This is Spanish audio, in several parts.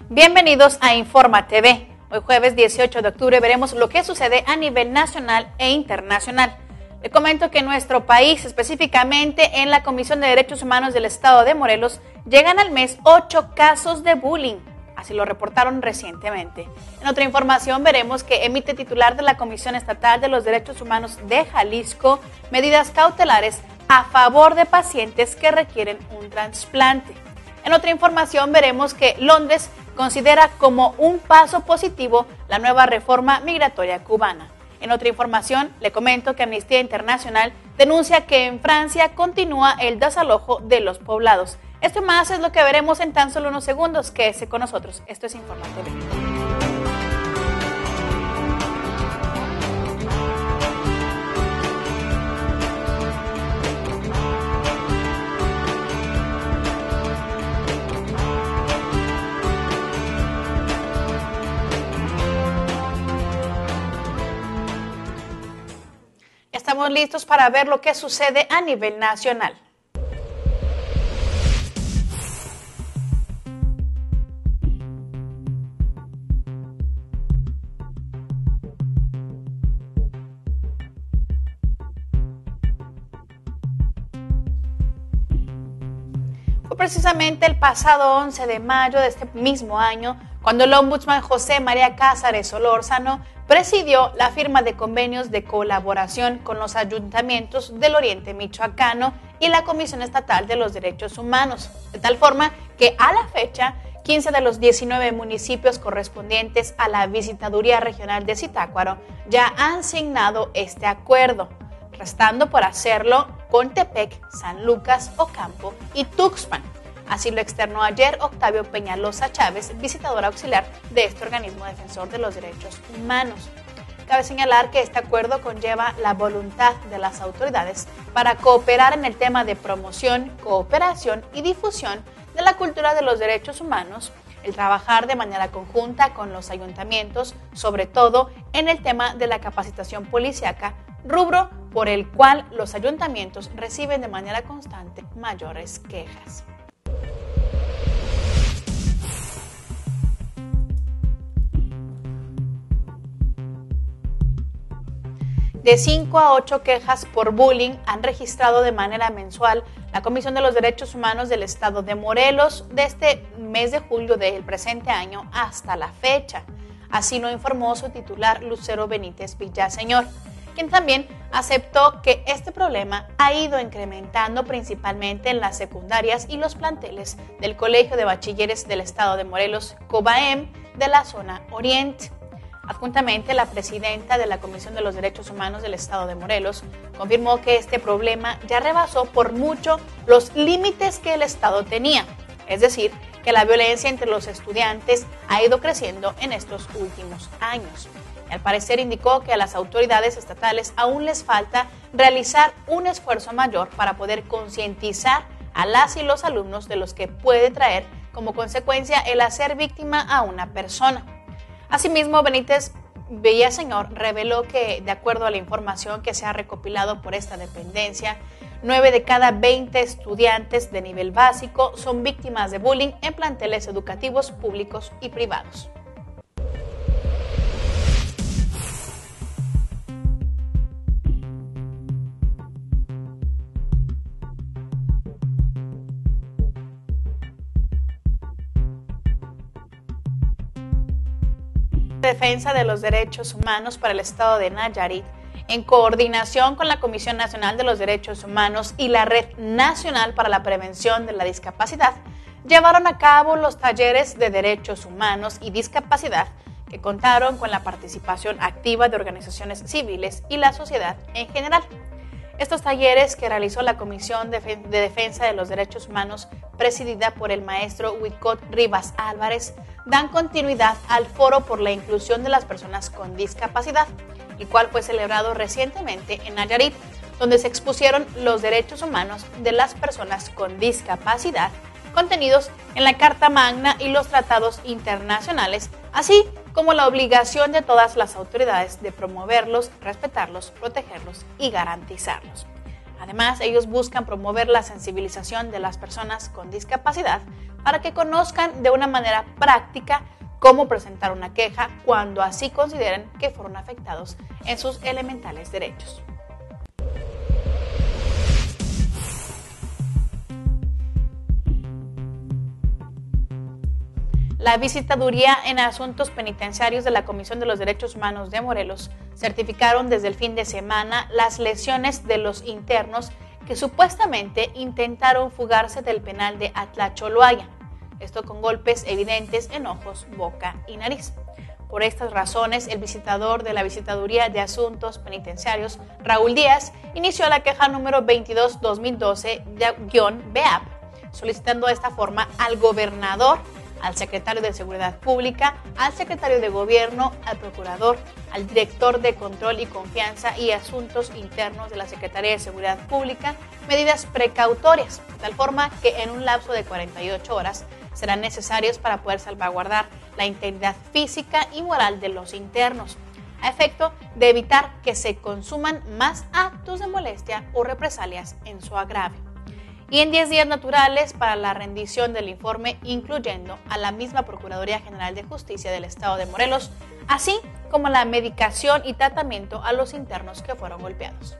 Bienvenidos a Informa TV. Hoy jueves 18 de octubre veremos lo que sucede a nivel nacional e internacional. Le comento que en nuestro país, específicamente en la Comisión de Derechos Humanos del Estado de Morelos, llegan al mes 8 casos de bullying. Así lo reportaron recientemente. En otra información veremos que emite titular de la Comisión Estatal de los Derechos Humanos de Jalisco medidas cautelares a favor de pacientes que requieren un trasplante. En otra información veremos que Londres considera como un paso positivo la nueva reforma migratoria cubana. En otra información le comento que Amnistía Internacional denuncia que en Francia continúa el desalojo de los poblados. Esto y más es lo que veremos en tan solo unos segundos. Quédese con nosotros. Esto es Informa TV. Estamos listos para ver lo que sucede a nivel nacional. Fue precisamente el pasado 11 de mayo de este mismo año cuando el ombudsman José María Cázares Solórzano presidió la firma de convenios de colaboración con los ayuntamientos del Oriente Michoacano y la Comisión Estatal de los Derechos Humanos, de tal forma que a la fecha 15 de los 19 municipios correspondientes a la Visitaduría Regional de Zitácuaro ya han signado este acuerdo, restando por hacerlo Contepec, San Lucas, Ocampo y Tuxpan. Así lo externó ayer Octavio Peñalosa Chávez, visitador auxiliar de este organismo defensor de los derechos humanos. Cabe señalar que este acuerdo conlleva la voluntad de las autoridades para cooperar en el tema de promoción, cooperación y difusión de la cultura de los derechos humanos, el trabajar de manera conjunta con los ayuntamientos, sobre todo en el tema de la capacitación policíaca, rubro por el cual los ayuntamientos reciben de manera constante mayores quejas. De 5 a 8 quejas por bullying han registrado de manera mensual la Comisión de los Derechos Humanos del Estado de Morelos de este mes de julio del presente año hasta la fecha. Así lo informó su titular Lucero Benítez Villaseñor, quien también aceptó que este problema ha ido incrementando principalmente en las secundarias y los planteles del Colegio de Bachilleres del Estado de Morelos, COBAEM, de la zona Oriente. Adjuntamente, la presidenta de la Comisión de los Derechos Humanos del Estado de Morelos confirmó que este problema ya rebasó por mucho los límites que el Estado tenía, es decir, que la violencia entre los estudiantes ha ido creciendo en estos últimos años. Y al parecer indicó que a las autoridades estatales aún les falta realizar un esfuerzo mayor para poder concientizar a las y los alumnos de los que puede traer como consecuencia el hacer víctima a una persona. Asimismo, Benítez Villaseñor reveló que, de acuerdo a la información que se ha recopilado por esta dependencia, 9 de cada 20 estudiantes de nivel básico son víctimas de bullying en planteles educativos públicos y privados. Defensa de los Derechos Humanos para el Estado de Nayarit, en coordinación con la Comisión Nacional de los Derechos Humanos y la Red Nacional para la Prevención de la Discapacidad, llevaron a cabo los talleres de Derechos Humanos y Discapacidad que contaron con la participación activa de organizaciones civiles y la sociedad en general. Estos talleres que realizó la Comisión de Defensa de los Derechos Humanos, presidida por el maestro Huicot Rivas Álvarez, dan continuidad al Foro por la Inclusión de las Personas con Discapacidad, el cual fue celebrado recientemente en Nayarit, donde se expusieron los derechos humanos de las personas con discapacidad, contenidos en la Carta Magna y los tratados internacionales, así como la obligación de todas las autoridades de promoverlos, respetarlos, protegerlos y garantizarlos. Además, ellos buscan promover la sensibilización de las personas con discapacidad para que conozcan de una manera práctica cómo presentar una queja cuando así consideren que fueron afectados en sus elementales derechos. La Visitaduría en Asuntos Penitenciarios de la Comisión de los Derechos Humanos de Morelos certificaron desde el fin de semana las lesiones de los internos que supuestamente intentaron fugarse del penal de Atlacholoaya, esto con golpes evidentes en ojos, boca y nariz. Por estas razones, el visitador de la Visitaduría de Asuntos Penitenciarios, Raúl Díaz, inició la queja número 22-2012-BEAP, solicitando de esta forma al gobernador, al secretario de Seguridad Pública, al secretario de Gobierno, al procurador, al director de Control y Confianza y Asuntos Internos de la Secretaría de Seguridad Pública medidas precautorias, de tal forma que en un lapso de 48 horas serán necesarios para poder salvaguardar la integridad física y moral de los internos, a efecto de evitar que se consuman más actos de molestia o represalias en su agravio. Y en 10 días naturales para la rendición del informe, incluyendo a la misma Procuraduría General de Justicia del Estado de Morelos, así como la medicación y tratamiento a los internos que fueron golpeados.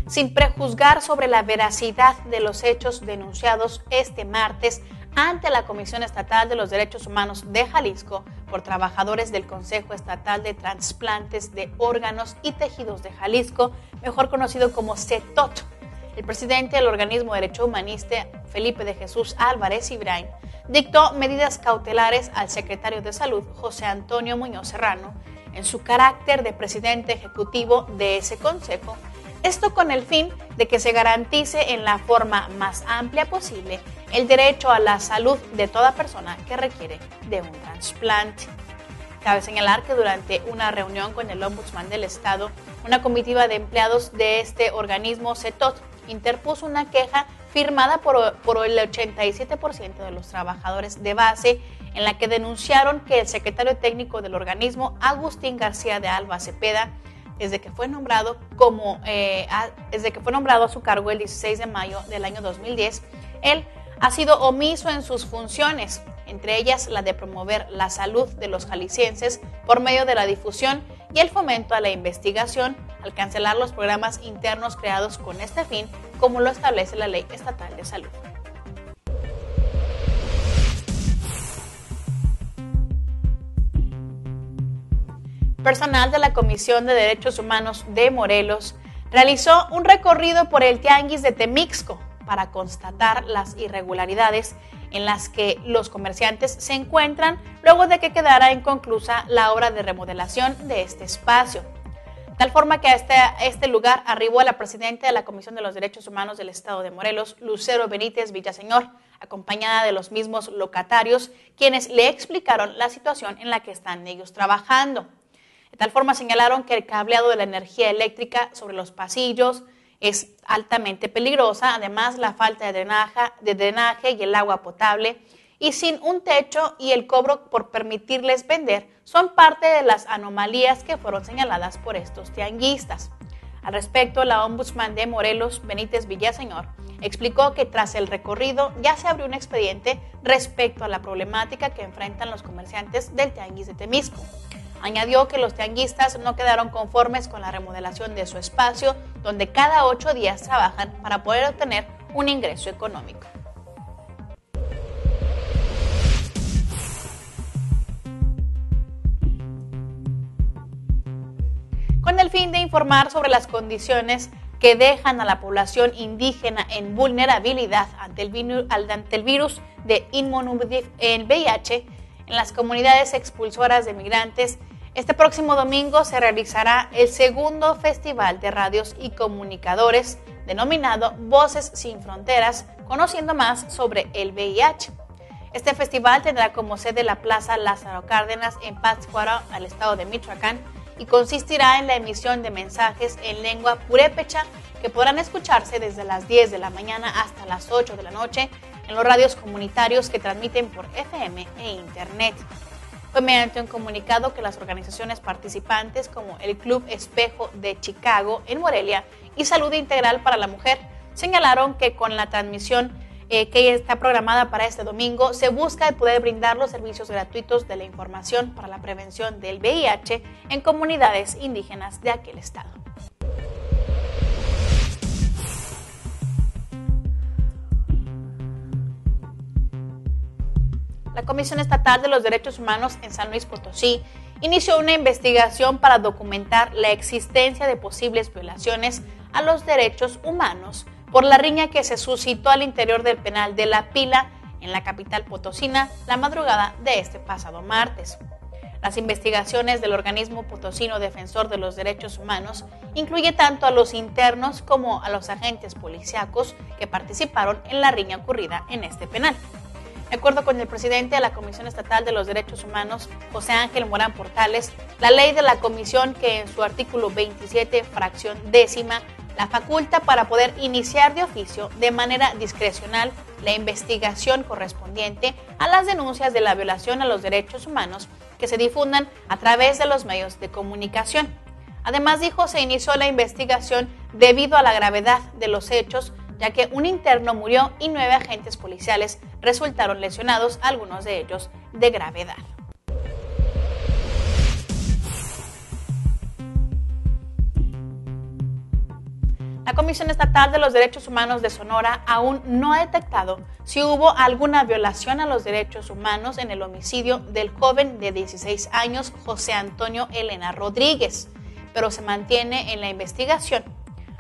Sin prejuzgar sobre la veracidad de los hechos denunciados este martes ante la Comisión Estatal de los Derechos Humanos de Jalisco por trabajadores del Consejo Estatal de Transplantes de Órganos y Tejidos de Jalisco, mejor conocido como CETOT, el presidente del organismo de derecho humanista, Felipe de Jesús Álvarez Ibrain, dictó medidas cautelares al secretario de Salud, José Antonio Muñoz Serrano, en su carácter de presidente ejecutivo de ese consejo, esto con el fin de que se garantice en la forma más amplia posible el derecho a la salud de toda persona que requiere de un trasplante. Cabe señalar que durante una reunión con el Ombudsman del Estado, una comitiva de empleados de este organismo CETOT interpuso una queja firmada por el 87% de los trabajadores de base, en la que denunciaron que el secretario técnico del organismo, Agustín García de Alba Cepeda, desde que fue nombrado a su cargo el 16 de mayo del año 2010, él ha sido omiso en sus funciones, entre ellas la de promover la salud de los jaliscienses por medio de la difusión y el fomento a la investigación, al cancelar los programas internos creados con este fin, como lo establece la Ley Estatal de Salud. Personal de la Comisión de Derechos Humanos de Morelos realizó un recorrido por el Tianguis de Temixco para constatar las irregularidades en las que los comerciantes se encuentran luego de que quedara inconclusa la obra de remodelación de este espacio. De tal forma que a este lugar arribó la presidenta de la Comisión de los Derechos Humanos del Estado de Morelos, Lucero Benítez Villaseñor, acompañada de los mismos locatarios, quienes le explicaron la situación en la que están ellos trabajando. De tal forma señalaron que el cableado de la energía eléctrica sobre los pasillos es altamente peligrosa, además la falta de drenaje y el agua potable, y sin un techo y el cobro por permitirles vender son parte de las anomalías que fueron señaladas por estos tianguistas. Al respecto, la ombudsman de Morelos, Benítez Villaseñor, explicó que tras el recorrido ya se abrió un expediente respecto a la problemática que enfrentan los comerciantes del Tianguis de Temixco. Añadió que los tianguistas no quedaron conformes con la remodelación de su espacio, donde cada 8 días trabajan para poder obtener un ingreso económico. Con el fin de informar sobre las condiciones que dejan a la población indígena en vulnerabilidad ante el virus de inmunodeficiencia en VIH, en las comunidades expulsoras de migrantes, este próximo domingo se realizará el segundo Festival de Radios y Comunicadores, denominado Voces Sin Fronteras, conociendo más sobre el VIH. Este festival tendrá como sede la Plaza Lázaro Cárdenas en Pátzcuaro, al estado de Michoacán, y consistirá en la emisión de mensajes en lengua purépecha que podrán escucharse desde las 10 de la mañana hasta las 8 de la noche en los radios comunitarios que transmiten por FM e Internet. Fue mediante un comunicado que las organizaciones participantes como el Club Espejo de Chicago en Morelia y Salud Integral para la Mujer señalaron que con la transmisión que está programada para este domingo, se busca el poder brindar los servicios gratuitos de la información para la prevención del VIH en comunidades indígenas de aquel estado. La Comisión Estatal de los Derechos Humanos en San Luis Potosí inició una investigación para documentar la existencia de posibles violaciones a los derechos humanos por la riña que se suscitó al interior del penal de La Pila, en la capital potosina, la madrugada de este pasado martes. Las investigaciones del organismo potosino defensor de los derechos humanos incluye tanto a los internos como a los agentes policíacos que participaron en la riña ocurrida en este penal. De acuerdo con el presidente de la Comisión Estatal de los Derechos Humanos, José Ángel Morán Portales, la ley de la comisión que en su artículo 27, fracción décima, la faculta para poder iniciar de oficio de manera discrecional la investigación correspondiente a las denuncias de la violación a los derechos humanos que se difundan a través de los medios de comunicación. Además, dijo, se inició la investigación debido a la gravedad de los hechos, ya que un interno murió y 9 agentes policiales resultaron lesionados, algunos de ellos de gravedad. La Comisión Estatal de los Derechos Humanos de Sonora aún no ha detectado si hubo alguna violación a los derechos humanos en el homicidio del joven de 16 años José Antonio Elena Rodríguez, pero se mantiene en la investigación.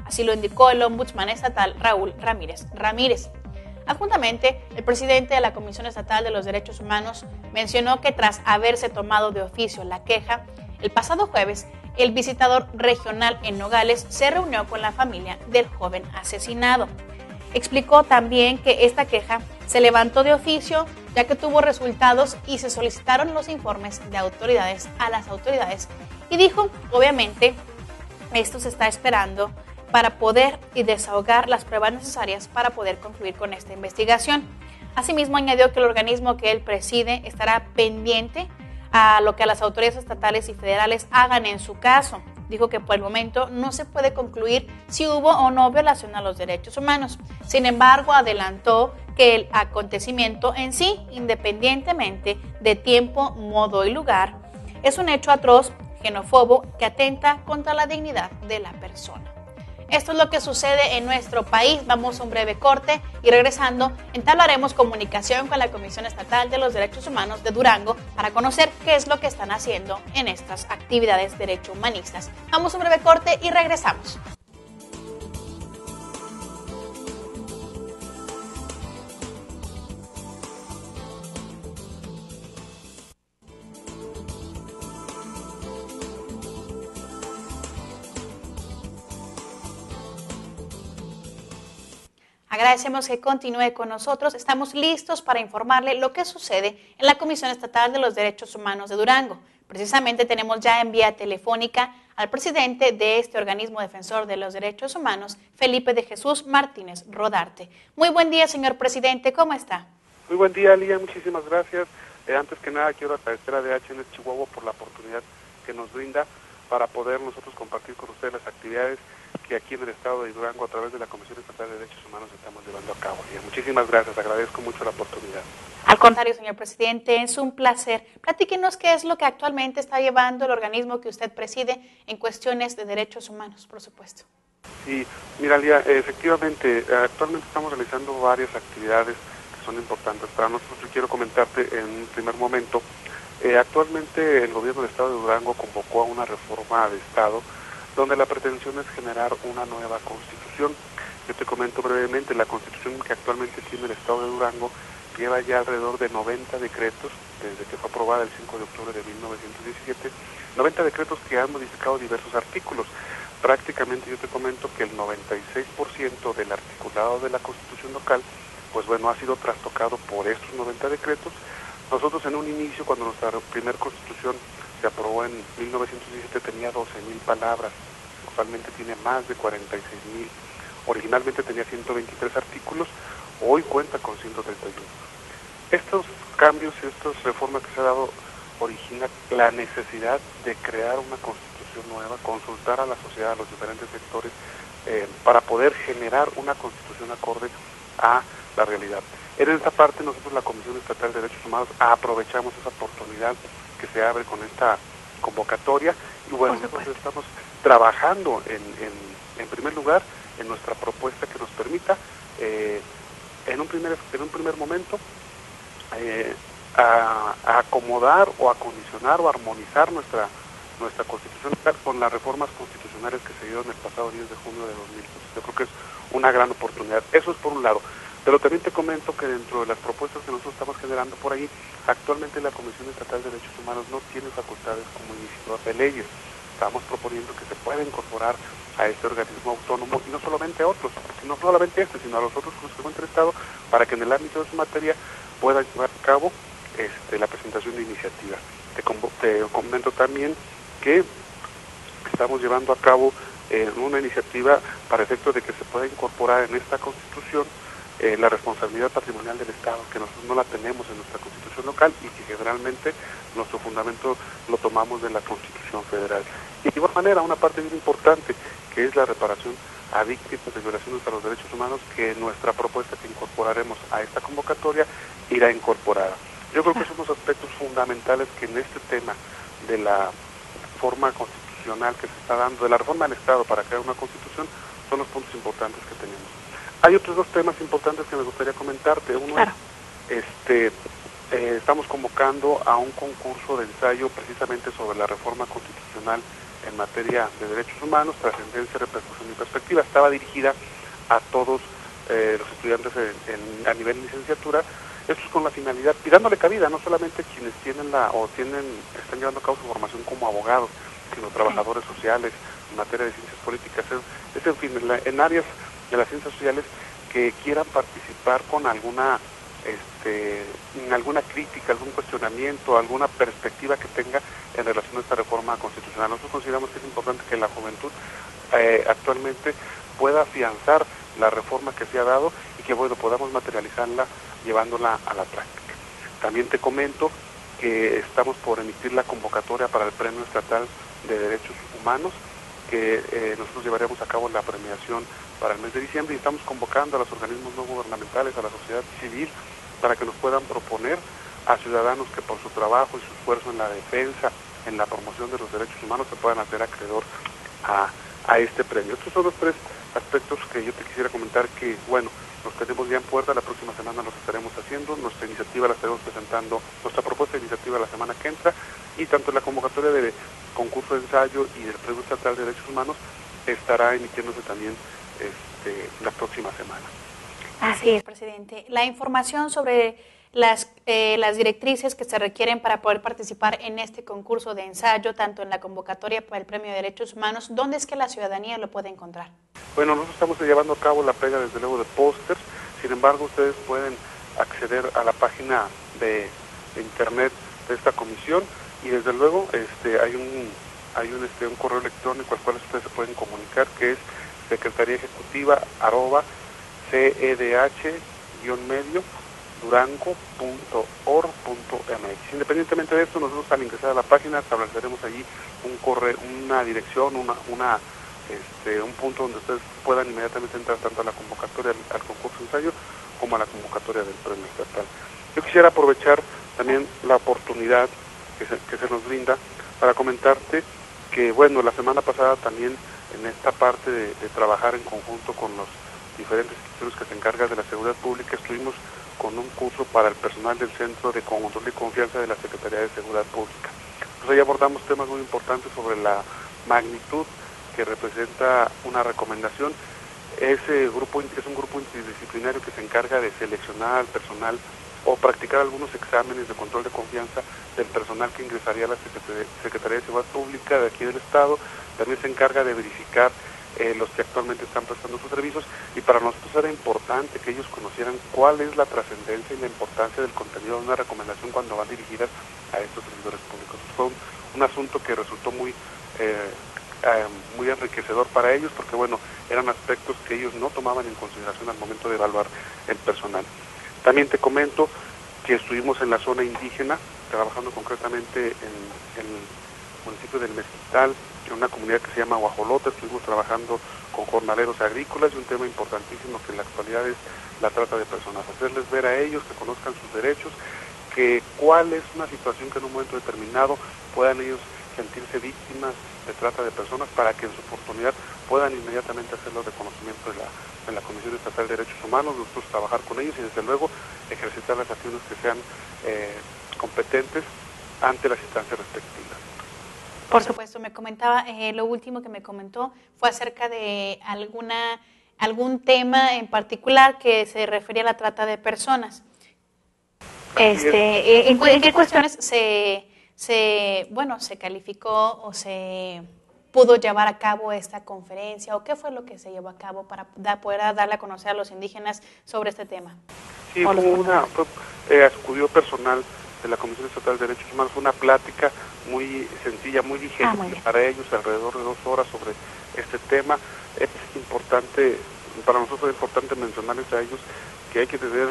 Así lo indicó el ombudsman estatal Raúl Ramírez. Adjuntamente, el presidente de la Comisión Estatal de los Derechos Humanos mencionó que tras haberse tomado de oficio la queja, el pasado jueves, el visitador regional en Nogales se reunió con la familia del joven asesinado. Explicó también que esta queja se levantó de oficio ya que tuvo resultados y se solicitaron los informes de autoridades a las autoridades. Y dijo, obviamente, esto se está esperando para poder desahogar las pruebas necesarias para poder concluir con esta investigación. Asimismo, añadió que el organismo que él preside estará pendiente a lo que las autoridades estatales y federales hagan en su caso. Dijo que por el momento no se puede concluir si hubo o no violación a los derechos humanos. Sin embargo, adelantó que el acontecimiento en sí, independientemente de tiempo, modo y lugar, es un hecho atroz, xenófobo, que atenta contra la dignidad de la persona. Esto es lo que sucede en nuestro país. Vamos a un breve corte y regresando entablaremos comunicación con la Comisión Estatal de los Derechos Humanos de Durango para conocer qué es lo que están haciendo en estas actividades derecho humanistas. Vamos a un breve corte y regresamos. Agradecemos que continúe con nosotros. Estamos listos para informarle lo que sucede en la Comisión Estatal de los Derechos Humanos de Durango. Precisamente tenemos ya en vía telefónica al presidente de este organismo defensor de los derechos humanos, Felipe de Jesús Martínez Rodarte. Muy buen día, señor presidente, ¿cómo está? Muy buen día, Lía, muchísimas gracias. Antes que nada quiero agradecer a DHN Chihuahua por la oportunidad que nos brinda para poder nosotros compartir con ustedes las actividades que aquí en el estado de Durango a través de la Comisión Estatal de Derechos Humanos estamos llevando a cabo. Lía, muchísimas gracias, agradezco mucho la oportunidad. Al contrario, señor presidente, es un placer. Platíquenos qué es lo que actualmente está llevando el organismo que usted preside en cuestiones de derechos humanos, por supuesto. Sí, mira, Lía, efectivamente, actualmente estamos realizando varias actividades que son importantes para nosotros. Yo quiero comentarte en un primer momento, actualmente el gobierno del estado de Durango convocó a una reforma de estado donde la pretensión es generar una nueva constitución. Yo te comento brevemente, la constitución que actualmente tiene el estado de Durango lleva ya alrededor de 90 decretos, desde que fue aprobada el 5 de octubre de 1917, 90 decretos que han modificado diversos artículos. Prácticamente yo te comento que el 96% del articulado de la constitución local, pues bueno, ha sido trastocado por estos 90 decretos. Nosotros en un inicio, cuando nuestra primera constitución se aprobó en 1917, tenía 12,000 palabras, actualmente tiene más de 46,000. Originalmente tenía 123 artículos, hoy cuenta con 131. Estos cambios y estas reformas que se ha dado origina la necesidad de crear una constitución nueva, consultar a la sociedad, a los diferentes sectores, para poder generar una constitución acorde a la realidad. En esta parte nosotros, la Comisión Estatal de Derechos Humanos, aprovechamos esa oportunidad que se abre con esta convocatoria y bueno, nosotros estamos trabajando en primer lugar en nuestra propuesta que nos permita en un primer momento a acomodar o acondicionar o armonizar nuestra Constitución con las reformas constitucionales que se dieron el pasado 10 de junio de 2012. Yo creo que es una gran oportunidad. Eso es por un lado. Pero también te comento que dentro de las propuestas que nosotros estamos generando por ahí, actualmente la Comisión Estatal de Derechos Humanos no tiene facultades como iniciador de leyes. Estamos proponiendo que se pueda incorporar a este organismo autónomo, y no solamente a otros, no solamente sino a los otros que encuentra el Estado, para que en el ámbito de su materia pueda llevar a cabo la presentación de iniciativas. Te comento también que estamos llevando a cabo una iniciativa para efectos de que se pueda incorporar en esta Constitución la responsabilidad patrimonial del Estado, que nosotros no la tenemos en nuestra Constitución local y que generalmente nuestro fundamento lo tomamos de la Constitución federal. Y de igual manera, una parte muy importante, que es la reparación a víctimas de violaciones a los derechos humanos, que nuestra propuesta que incorporaremos a esta convocatoria irá incorporada. Yo creo que son los aspectos fundamentales que en este tema de la forma constitucional que se está dando, de la reforma del Estado para crear una Constitución, son los puntos importantes que tenemos. Hay otros dos temas importantes que me gustaría comentarte. Uno es, estamos convocando a un concurso de ensayo precisamente sobre la reforma constitucional en materia de derechos humanos, trascendencia, repercusión y perspectiva. Estaba dirigida a todos los estudiantes a nivel licenciatura. Esto es con la finalidad, y dándole cabida, no solamente quienes están llevando a cabo su formación como abogados, sino trabajadores sociales, en materia de ciencias políticas, es en fin, en áreas de las ciencias sociales que quieran participar con alguna crítica, algún cuestionamiento, alguna perspectiva que tenga en relación a esta reforma constitucional. Nosotros consideramos que es importante que la juventud actualmente pueda afianzar la reforma que se ha dado y que bueno, podamos materializarla llevándola a la práctica. También te comento que estamos por emitir la convocatoria para el Premio Estatal de Derechos Humanos, que nosotros llevaremos a cabo la premiación para el mes de diciembre, y estamos convocando a los organismos no gubernamentales, a la sociedad civil, para que nos puedan proponer a ciudadanos que por su trabajo y su esfuerzo en la defensa, en la promoción de los derechos humanos, se puedan hacer acreedor a este premio. Estos son los tres aspectos que yo te quisiera comentar que, bueno, los tenemos ya en puerta. La próxima semana los estaremos haciendo, nuestra iniciativa la estaremos presentando, nuestra propuesta de iniciativa la semana que entra, y tanto la convocatoria de concurso de ensayo y del Premio Estatal de Derechos Humanos estará emitiéndose también la próxima semana. Así es, presidente. La información sobre las directrices que se requieren para poder participar en este concurso de ensayo, tanto en la convocatoria para el Premio de Derechos Humanos, ¿dónde es que la ciudadanía lo puede encontrar? Bueno, nosotros estamos llevando a cabo la pega desde luego de pósters. Sin embargo, ustedes pueden acceder a la página de internet de esta comisión, y desde luego hay un correo electrónico al cual ustedes se pueden comunicar, que es secretaría-medio-durango.org.mx. Independientemente de esto, nosotros al ingresar a la página estableceremos allí un correo, una dirección, un punto donde ustedes puedan inmediatamente entrar tanto a la convocatoria al concurso de ensayo como a la convocatoria del Premio Estatal. Yo quisiera aprovechar también la oportunidad que se nos brinda para comentarte que, bueno, la semana pasada también en esta parte de trabajar en conjunto con los diferentes institutos que se encargan de la seguridad pública, estuvimos con un curso para el personal del Centro de Control y Confianza de la Secretaría de Seguridad Pública. Entonces ahí abordamos temas muy importantes sobre la magnitud que representa una recomendación. Ese grupo es un grupo interdisciplinario que se encarga de seleccionar al personal o practicar algunos exámenes de control de confianza del personal que ingresaría a la Secretaría de Seguridad Pública de aquí del Estado. También se encarga de verificar los que actualmente están prestando sus servicios, y para nosotros era importante que ellos conocieran cuál es la trascendencia y la importancia del contenido de una recomendación cuando van dirigidas a estos servidores públicos. Fue un asunto que resultó muy enriquecedor para ellos, porque bueno, eran aspectos que ellos no tomaban en consideración al momento de evaluar el personal. También te comento que estuvimos en la zona indígena trabajando concretamente en el municipio del Mezquital, en una comunidad que se llama Guajolota. Estuvimos trabajando con jornaleros agrícolas y un tema importantísimo que en la actualidad es la trata de personas, hacerles ver a ellos que conozcan sus derechos, que cuál es una situación que en un momento determinado puedan ellos sentirse víctimas de trata de personas, para que en su oportunidad puedan inmediatamente hacerlo de conocimiento de la Comisión Estatal de Derechos Humanos, nosotros trabajar con ellos y desde luego ejercitar las acciones que sean competentes ante las instancias respectivas. Por supuesto, me comentaba, lo último que me comentó fue acerca de algún tema en particular que se refería a la trata de personas. ¿En qué cuestiones se calificó o se pudo llevar a cabo esta conferencia, o qué fue lo que se llevó a cabo para poder darle a conocer a los indígenas sobre este tema? Sí, acudió personal de la Comisión Estatal de Derechos Humanos, fue una plática muy sencilla, muy digerible para ellos, alrededor de 2 horas sobre este tema. Es importante, para nosotros es importante mencionarles a ellos que hay que tener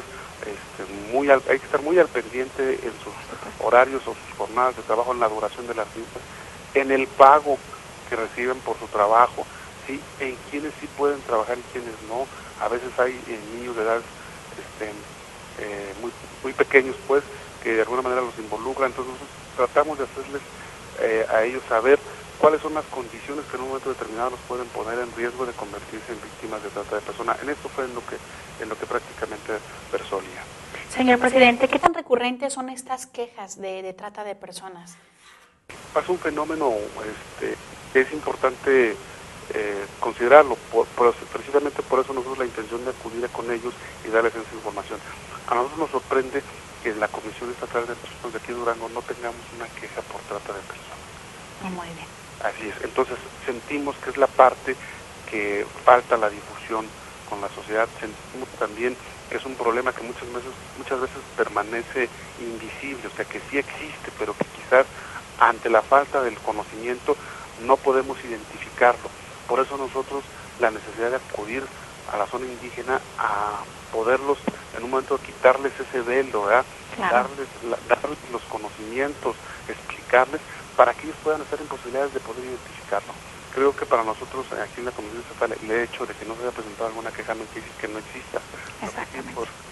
hay que estar muy al pendiente en sus horarios o sus jornadas de trabajo, en la duración de las mismas, en el pago que reciben por su trabajo, ¿sí? En quienes sí pueden trabajar y quienes no. A veces hay niños de edad muy pequeños, pues, que de alguna manera los involucran. Entonces nosotros tratamos de hacerles a ellos saber cuáles son las condiciones que en un momento determinado los pueden poner en riesgo de convertirse en víctimas de trata de personas. En esto fue en lo que prácticamente versó Lía. Señor presidente, ¿qué tan recurrentes son estas quejas de trata de personas? Es un fenómeno que es importante considerarlo, precisamente por eso nosotros la intención de acudir con ellos y darles esa información. A nosotros nos sorprende que en la Comisión Estatal de Personas de aquí de Durango no tengamos una queja por trata de personas. Muy bien. Así es, entonces sentimos que es la parte que falta la difusión con la sociedad, sentimos también que es un problema que muchas veces permanece invisible, o sea que sí existe, pero que quizás ante la falta del conocimiento no podemos identificarlo. Por eso nosotros la necesidad de acudir a la zona indígena a poderlos en un momento quitarles ese velo, ¿verdad? Claro. Darles los conocimientos, explicarles para que ellos puedan estar en posibilidades de poder identificarlo. Creo que para nosotros aquí en la Comisión Estatal el hecho de que no se haya presentado alguna queja no quiere decir que no exista.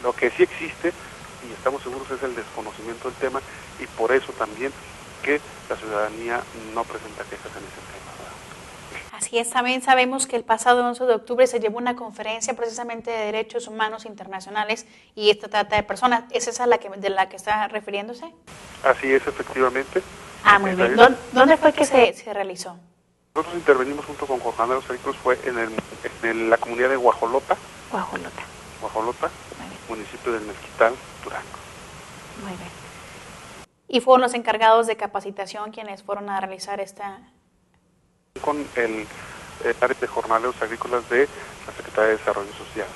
Lo que sí existe, y estamos seguros, es el desconocimiento del tema, y por eso también que la ciudadanía no presenta quejas en ese tema, ¿verdad? Así es, también sabemos que el pasado 11 de octubre se llevó una conferencia precisamente de derechos humanos internacionales y esta trata de personas. ¿Es esa de la que está refiriéndose? Así es, efectivamente. Muy bien. ¿Dónde fue que se realizó? Nosotros intervenimos junto con jornaleros agrícolas, fue en la comunidad de Guajolota, municipio del Mezquital, Durango. Muy bien. ¿Y fueron los encargados de capacitación quienes fueron a realizar esta? Con el área de jornaleros agrícolas de la Secretaría de Desarrollo Social.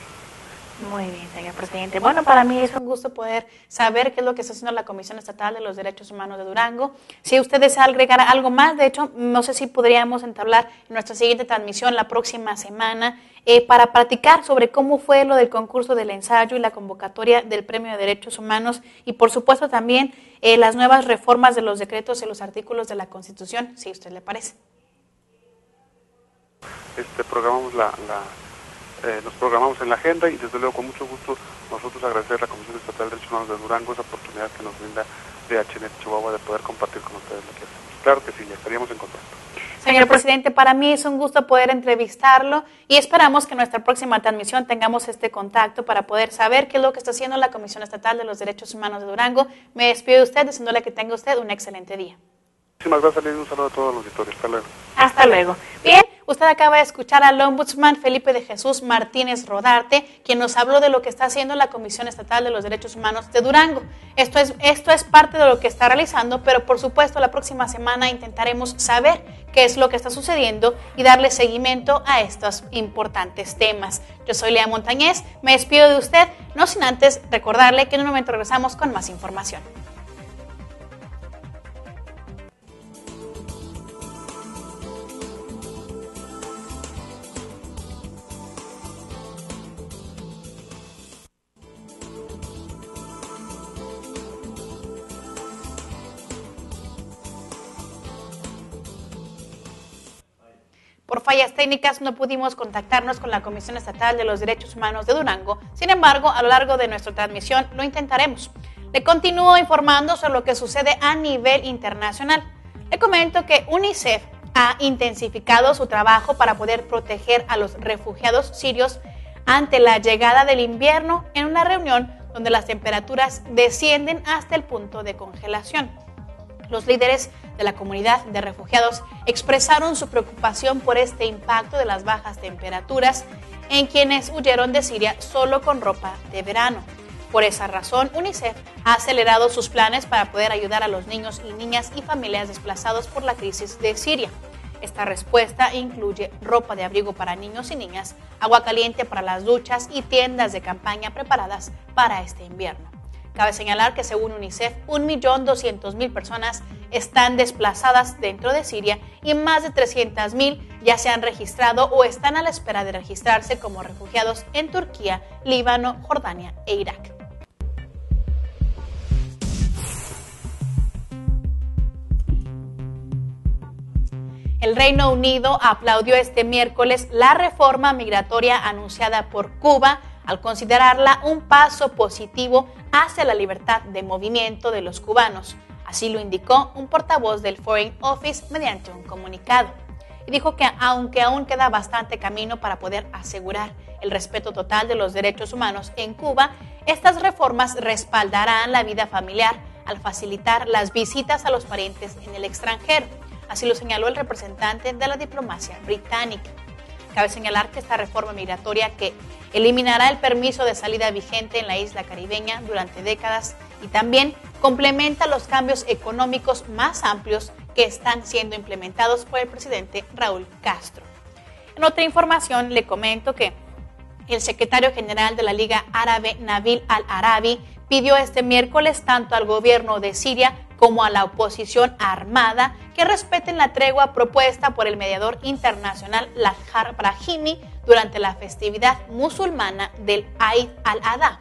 Muy bien, señor presidente. Bueno, para mí es un gusto poder saber qué es lo que está haciendo la Comisión Estatal de los Derechos Humanos de Durango. Si usted desea agregar algo más, de hecho, no sé si podríamos entablar en nuestra siguiente transmisión la próxima semana para platicar sobre cómo fue lo del concurso del ensayo y la convocatoria del Premio de Derechos Humanos y, por supuesto, también las nuevas reformas de los decretos y los artículos de la Constitución, si a usted le parece. Nos programamos en la agenda y desde luego con mucho gusto nosotros agradecer a la Comisión Estatal de Derechos Humanos de Durango esa oportunidad que nos brinda DHNet Chihuahua de poder compartir con ustedes lo que hacemos. Claro que sí, ya estaríamos en contacto. Señor presidente, para mí es un gusto poder entrevistarlo y esperamos que en nuestra próxima transmisión tengamos este contacto para poder saber qué es lo que está haciendo la Comisión Estatal de los Derechos Humanos de Durango. Me despido de usted deseándole que tenga usted un excelente día. Muchísimas gracias, Lili. Un saludo a todos los auditores. Hasta luego. Hasta luego. Bien, usted acaba de escuchar al ombudsman Felipe de Jesús Martínez Rodarte, quien nos habló de lo que está haciendo la Comisión Estatal de los Derechos Humanos de Durango. Esto es parte de lo que está realizando, pero por supuesto la próxima semana intentaremos saber qué es lo que está sucediendo y darle seguimiento a estos importantes temas. Yo soy Lea Montañez, me despido de usted, no sin antes recordarle que en un momento regresamos con más información. Por fallas técnicas no pudimos contactarnos con la Comisión Estatal de los Derechos Humanos de Durango. Sin embargo, a lo largo de nuestra transmisión lo intentaremos. Le continúo informando sobre lo que sucede a nivel internacional. Le comento que UNICEF ha intensificado su trabajo para poder proteger a los refugiados sirios ante la llegada del invierno en una reunión donde las temperaturas descienden hasta el punto de congelación. Los líderes de la comunidad de refugiados expresaron su preocupación por este impacto de las bajas temperaturas en quienes huyeron de Siria solo con ropa de verano. Por esa razón, UNICEF ha acelerado sus planes para poder ayudar a los niños y niñas y familias desplazados por la crisis de Siria. Esta respuesta incluye ropa de abrigo para niños y niñas, agua caliente para las duchas y tiendas de campaña preparadas para este invierno. Cabe señalar que según UNICEF, 1.200.000 personas están desplazadas dentro de Siria y más de 300.000 ya se han registrado o están a la espera de registrarse como refugiados en Turquía, Líbano, Jordania e Irak. El Reino Unido aplaudió este miércoles la reforma migratoria anunciada por Cuba al considerarla un paso positivo hacia la libertad de movimiento de los cubanos. Así lo indicó un portavoz del Foreign Office mediante un comunicado. Y dijo que aunque aún queda bastante camino para poder asegurar el respeto total de los derechos humanos en Cuba, estas reformas respaldarán la vida familiar al facilitar las visitas a los parientes en el extranjero. Así lo señaló el representante de la diplomacia británica. Cabe señalar que esta reforma migratoria que eliminará el permiso de salida vigente en la isla caribeña durante décadas y también complementa los cambios económicos más amplios que están siendo implementados por el presidente Raúl Castro. En otra información le comento que el secretario general de la Liga Árabe, Nabil al-Arabi, pidió este miércoles tanto al gobierno de Siria como a la oposición armada que respeten la tregua propuesta por el mediador internacional Lakhdar Brahimi durante la festividad musulmana del Eid al-Adha.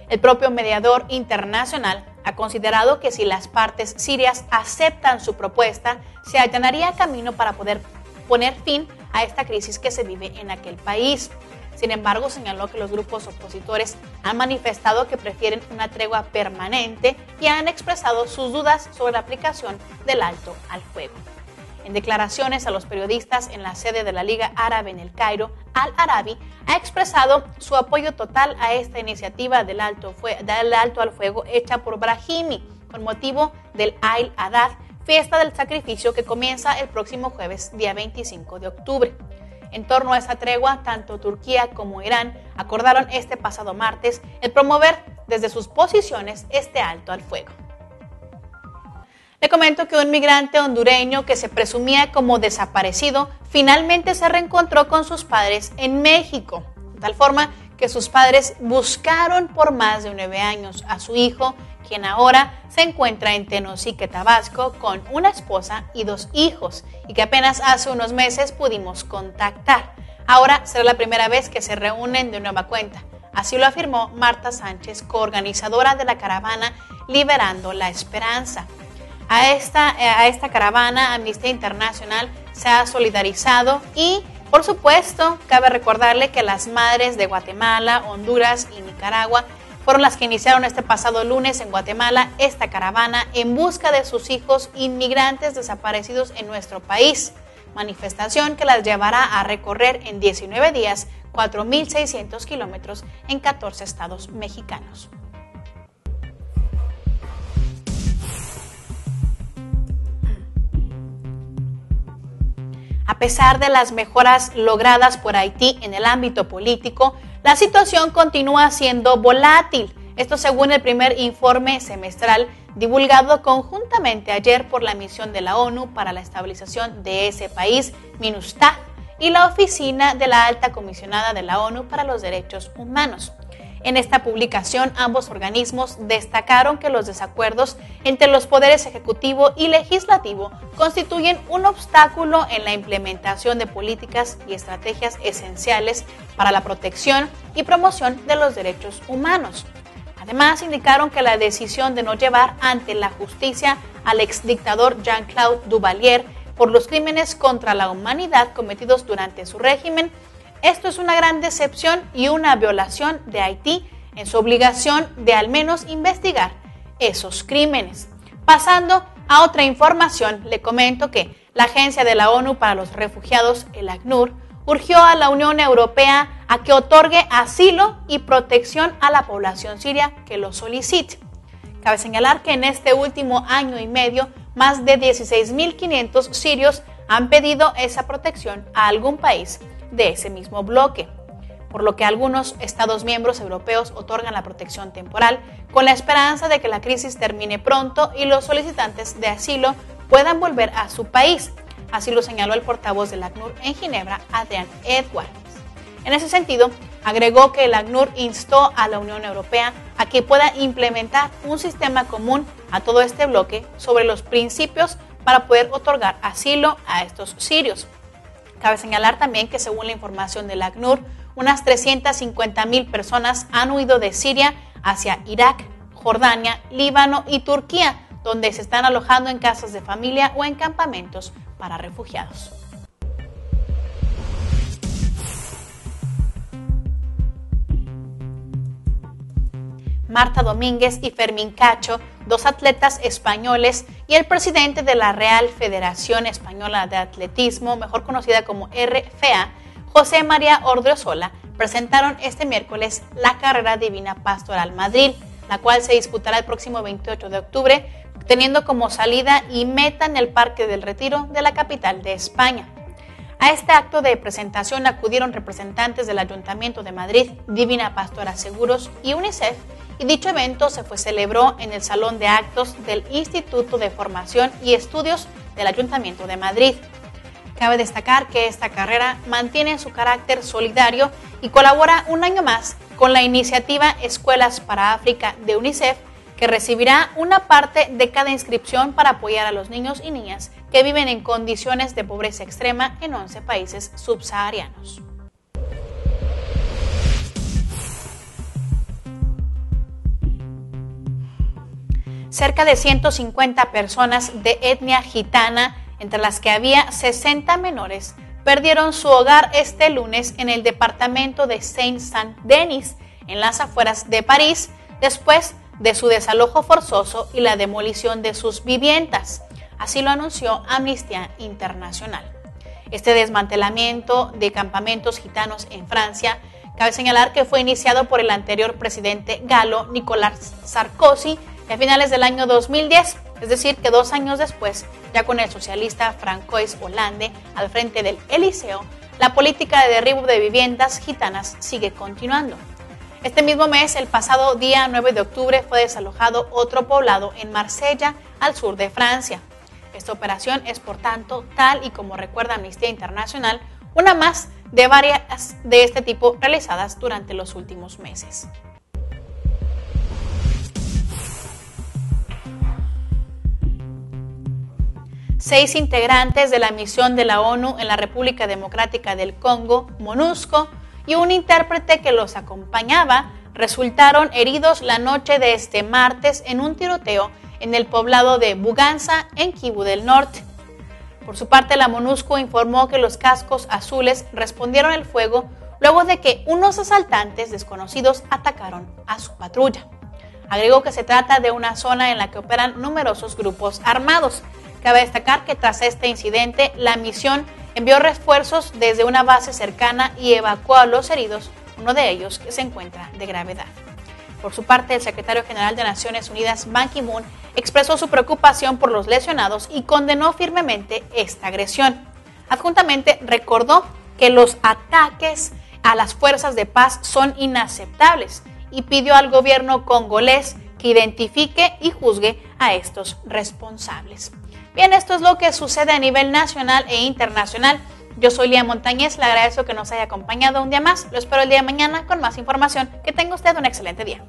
El propio mediador internacional ha considerado que si las partes sirias aceptan su propuesta, se allanaría camino para poder poner fin a esta crisis que se vive en aquel país. Sin embargo, señaló que los grupos opositores han manifestado que prefieren una tregua permanente y han expresado sus dudas sobre la aplicación del alto al fuego. En declaraciones a los periodistas en la sede de la Liga Árabe en el Cairo, al-Arabi ha expresado su apoyo total a esta iniciativa del alto al fuego hecha por Brahimi con motivo del Eid al-Adha, fiesta del sacrificio que comienza el próximo jueves, día 25 de octubre. En torno a esa tregua, tanto Turquía como Irán acordaron este pasado martes el promover desde sus posiciones este alto al fuego. Le comento que un migrante hondureño que se presumía como desaparecido finalmente se reencontró con sus padres en México, de tal forma que sus padres buscaron por más de 9 años a su hijo, quien ahora se encuentra en Tenosique, Tabasco, con una esposa y 2 hijos, y que apenas hace unos meses pudimos contactar. Ahora será la primera vez que se reúnen de nueva cuenta. Así lo afirmó Marta Sánchez, coorganizadora de la caravana Liberando la Esperanza. A esta caravana, Amnistía Internacional se ha solidarizado y, por supuesto, cabe recordarle que las madres de Guatemala, Honduras y Nicaragua fueron las que iniciaron este pasado lunes en Guatemala esta caravana en busca de sus hijos inmigrantes desaparecidos en nuestro país. Manifestación que las llevará a recorrer en 19 días 4.600 kilómetros en 14 estados mexicanos. A pesar de las mejoras logradas por Haití en el ámbito político, la situación continúa siendo volátil. Esto según el primer informe semestral divulgado conjuntamente ayer por la misión de la ONU para la estabilización de ese país, MINUSTAH, y la Oficina de la Alta Comisionada de la ONU para los Derechos Humanos. En esta publicación, ambos organismos destacaron que los desacuerdos entre los poderes ejecutivo y legislativo constituyen un obstáculo en la implementación de políticas y estrategias esenciales para la protección y promoción de los derechos humanos. Además, indicaron que la decisión de no llevar ante la justicia al exdictador Jean-Claude Duvalier por los crímenes contra la humanidad cometidos durante su régimen. Esto es una gran decepción y una violación de Haití en su obligación de al menos investigar esos crímenes. Pasando a otra información, le comento que la Agencia de la ONU para los Refugiados, el ACNUR, urgió a la Unión Europea a que otorgue asilo y protección a la población siria que lo solicite. Cabe señalar que en este último año y medio, más de 16.500 sirios han pedido esa protección a algún país de ese mismo bloque, por lo que algunos Estados miembros europeos otorgan la protección temporal con la esperanza de que la crisis termine pronto y los solicitantes de asilo puedan volver a su país. Así lo señaló el portavoz del ACNUR en Ginebra, Adrian Edwards. En ese sentido, agregó que el ACNUR instó a la Unión Europea a que pueda implementar un sistema común a todo este bloque sobre los principios para poder otorgar asilo a estos sirios. Cabe señalar también que según la información del ACNUR, unas 350.000 personas han huido de Siria hacia Irak, Jordania, Líbano y Turquía, donde se están alojando en casas de familia o en campamentos para refugiados. Marta Domínguez y Fermín Cacho, dos atletas españoles, y el presidente de la Real Federación Española de Atletismo, mejor conocida como RFA, José María Ordriozola, presentaron este miércoles la carrera Divina Pastoral Madrid, la cual se disputará el próximo 28 de octubre, teniendo como salida y meta en el Parque del Retiro de la capital de España. A este acto de presentación acudieron representantes del Ayuntamiento de Madrid, Divina Pastora Seguros y UNICEF, y dicho evento se celebró en el Salón de Actos del Instituto de Formación y Estudios del Ayuntamiento de Madrid. Cabe destacar que esta carrera mantiene su carácter solidario y colabora un año más con la iniciativa Escuelas para África de UNICEF, que recibirá una parte de cada inscripción para apoyar a los niños y niñas que viven en condiciones de pobreza extrema en 11 países subsaharianos. Cerca de 150 personas de etnia gitana, entre las que había 60 menores, perdieron su hogar este lunes en el departamento de Saint-Saint-Denis, en las afueras de París, después de su desalojo forzoso y la demolición de sus viviendas. Así lo anunció Amnistía Internacional. Este desmantelamiento de campamentos gitanos en Francia, cabe señalar que fue iniciado por el anterior presidente galo Nicolas Sarkozy a finales del año 2010, es decir, que 2 años después, ya con el socialista Francois Hollande al frente del Eliseo, la política de derribo de viviendas gitanas sigue continuando. Este mismo mes, el pasado día 9 de octubre, fue desalojado otro poblado en Marsella, al sur de Francia. Esta operación es, por tanto, tal y como recuerda Amnistía Internacional, una más de varias de este tipo realizadas durante los últimos meses. Seis integrantes de la misión de la ONU en la República Democrática del Congo, MONUSCO, y un intérprete que los acompañaba resultaron heridos la noche de este martes en un tiroteo en el poblado de Buganza, en Kivu del Norte. Por su parte, la MONUSCO informó que los cascos azules respondieron al fuego luego de que unos asaltantes desconocidos atacaron a su patrulla. Agregó que se trata de una zona en la que operan numerosos grupos armados. Cabe destacar que tras este incidente, la misión envió refuerzos desde una base cercana y evacuó a los heridos, uno de ellos que se encuentra de gravedad. Por su parte, el secretario general de Naciones Unidas, Ban Ki-moon, expresó su preocupación por los lesionados y condenó firmemente esta agresión. Adjuntamente, recordó que los ataques a las fuerzas de paz son inaceptables y pidió al gobierno congolés que identifique y juzgue a estos responsables. Bien, esto es lo que sucede a nivel nacional e internacional. Yo soy Lía Montañez, le agradezco que nos haya acompañado un día más. Lo espero el día de mañana con más información. Que tenga usted un excelente día.